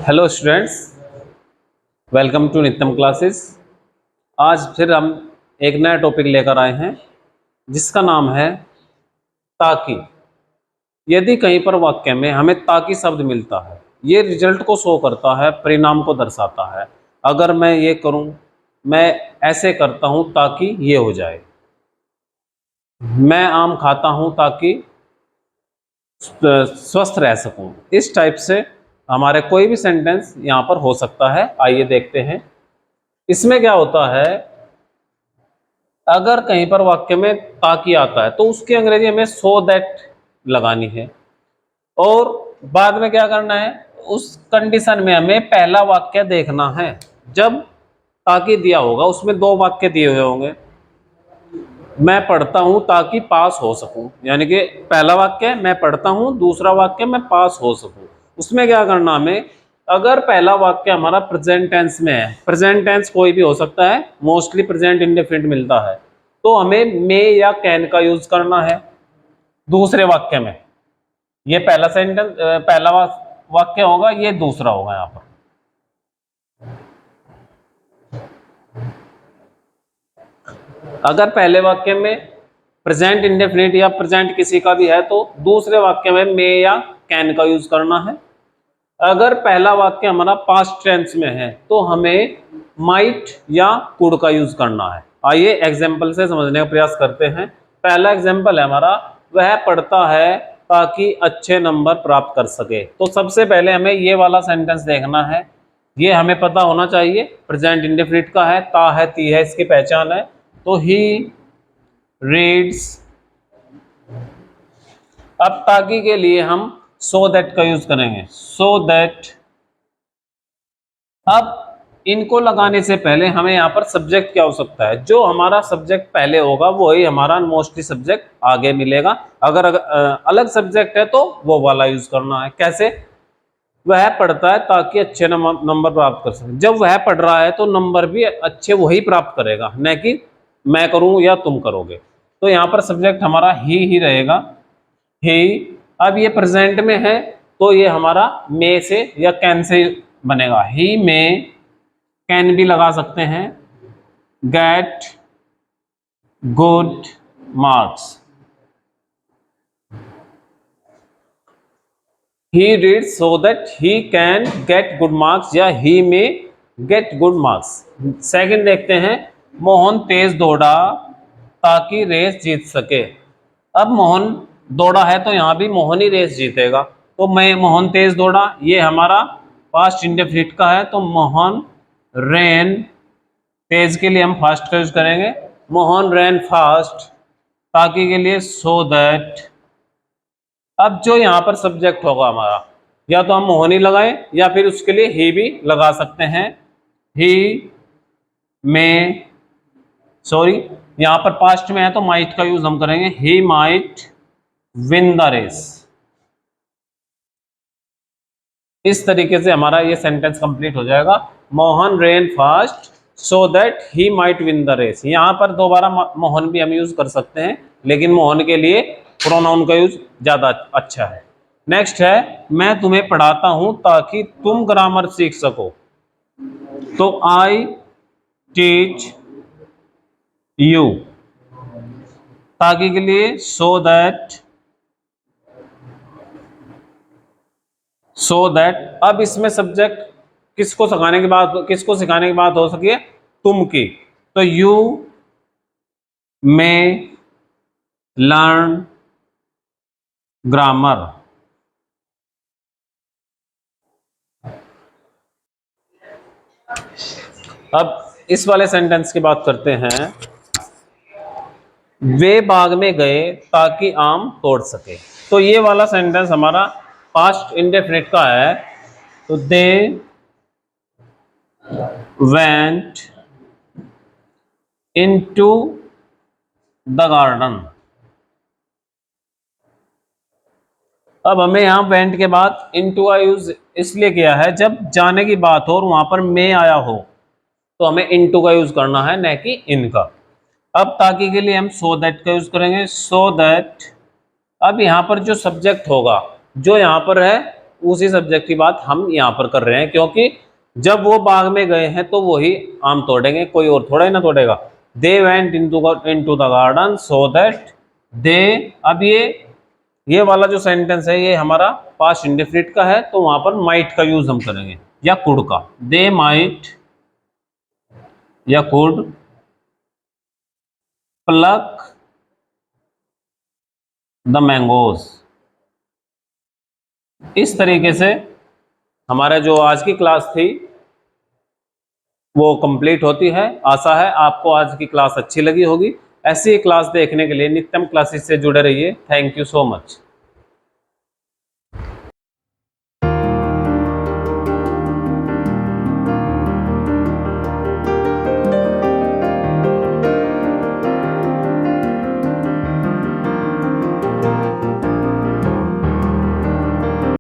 Hello students, welcome to नित्यम classes. आज फिर हम एक नया टॉपिक लेकर आए हैं जिसका नाम है ताकि। यदि कहीं पर वाक्य में हमें ताकि शब्द मिलता है, ये रिजल्ट को शो करता है, परिणाम को दर्शाता है। अगर मैं ये करूं, मैं ऐसे करता हूं ताकि ये हो जाए, मैं आम खाता हूं ताकि स्वस्थ रह सकूं, इस टाइप से हमारे कोई भी सेंटेंस यहाँ पर हो सकता है। आइए देखते हैं इसमें क्या होता है। अगर कहीं पर वाक्य में ताकि आता है तो उसकी अंग्रेजी हमें सो दैट लगानी है, और बाद में क्या करना है, उस कंडीशन में हमें पहला वाक्य देखना है। जब ताकि दिया होगा उसमें दो वाक्य दिए हुए होंगे, मैं पढ़ता हूं ताकि पास हो सकूं, यानी कि पहला वाक्य मैं पढ़ता हूं, दूसरा वाक्य मैं पास हो सकूं। उसमें क्या करना हमें, अगर पहला वाक्य हमारा प्रेजेंट टेंस में है, प्रेजेंट टेंस कोई भी हो सकता है, मोस्टली प्रेजेंट इंडेफिनिट मिलता है, तो हमें मे या कैन का यूज करना है दूसरे वाक्य में। ये पहला सेंटेंस, पहला वाक्य होगा, ये दूसरा होगा। यहाँ पर अगर पहले वाक्य में प्रेजेंट इंडेफिनिट या प्रेजेंट किसी का भी है तो दूसरे वाक्य में मे या कैन का यूज करना है। अगर पहला वाक्य हमारा पास्ट टेंस में है तो हमें माइट या कुड का यूज करना है। आइए एग्जाम्पल से समझने का प्रयास करते हैं। पहला एग्जाम्पल है हमारा, वह पढ़ता है ताकि अच्छे नंबर प्राप्त कर सके। तो सबसे पहले हमें ये वाला सेंटेंस देखना है, ये हमें पता होना चाहिए, प्रेजेंट इंडेफिनिट का है, ता है, ती है, इसकी पहचान है। तो ही रीड्स। अब ताकि के लिए हम सो दैट का यूज करेंगे, सो दैट। अब इनको लगाने से पहले हमें यहाँ पर सब्जेक्ट की आवश्यकता है। जो हमारा सब्जेक्ट पहले होगा वही हमारा मोस्टली सब्जेक्ट आगे मिलेगा। अगर अलग सब्जेक्ट है तो वो वाला यूज करना है। कैसे? वह पढ़ता है ताकि अच्छे नंबर प्राप्त कर सके। जब वह पढ़ रहा है तो नंबर भी अच्छे वही प्राप्त करेगा, न कि मैं करूं या तुम करोगे। तो यहाँ पर सब्जेक्ट हमारा ही रहेगा, ही। अब ये प्रेजेंट में है तो ये हमारा मे से या कैन से बनेगा। ही में कैन भी लगा सकते हैं, get good marks. he reads so that he can get good marks या he may get good marks। Second देखते हैं, मोहन तेज दौड़ा ताकि रेस जीत सके। अब मोहन दौड़ा है तो यहाँ भी मोहन ही रेस जीतेगा। तो मैं मोहन तेज दौड़ा, ये हमारा पास्ट इंडेफिनिट का है, तो मोहन रेन, तेज के लिए हम फास्ट का यूज करेंगे, मोहन रेन फास्ट। ताकि के लिए सो दैट। अब जो यहाँ पर सब्जेक्ट होगा हमारा, या तो हम मोहनी लगाएं या फिर उसके लिए ही भी लगा सकते हैं। ही में, सॉरी यहाँ पर पास्ट में है तो माइट का यूज हम करेंगे, he might win the race. इस तरीके से हमारा ये सेंटेंस कंप्लीट हो जाएगा, Mohan ran fast so that he might win the race. यहाँ पर दोबारा मोहन भी हम यूज कर सकते हैं, लेकिन मोहन के लिए प्रोनाउन का यूज ज्यादा अच्छा है। नेक्स्ट है, मैं तुम्हें पढ़ाता हूं ताकि तुम ग्रामर सीख सको। तो आई टीच यू। ताकि के लिए सो दैट, सो दैट। अब इसमें सब्जेक्ट किसको सिखाने की बात हो सकी है, तुम की। तो यू में लर्न ग्रामर। अब इस वाले सेंटेंस की बात करते हैं, वे बाग में गए ताकि आम तोड़ सके। तो ये वाला सेंटेंस हमारा पास्ट इंडेफिनिट का है, तो दे वेंट इनटू द गार्डन। अब हमें यहाँ वेंट के बाद इनटू का यूज इसलिए किया है, जब जाने की बात हो और वहां पर मे आया हो तो हमें इनटू का यूज करना है, न कि इन का। अब ताकि के लिए हम सो दैट का यूज करेंगे, सो दैट। अब यहाँ पर जो सब्जेक्ट होगा जो यहाँ पर है उसी सब्जेक्ट की बात हम यहाँ पर कर रहे हैं, क्योंकि जब वो बाग में गए हैं तो वही आम तोड़ेंगे, कोई और थोड़ा ही ना तोड़ेगा। They went into the garden so that they, अब ये वाला जो सेंटेंस है ये हमारा पास्ट इंडेफिनिट का है, तो वहां पर माइट का यूज हम करेंगे या कुड का। दे माइट या कुड प्लक द मैंगोज। इस तरीके से हमारा जो आज की क्लास थी वो कंप्लीट होती है। आशा है आपको आज की क्लास अच्छी लगी होगी। ऐसी क्लास देखने के लिए नित्यम क्लासेस से जुड़े रहिए। Thank you so much.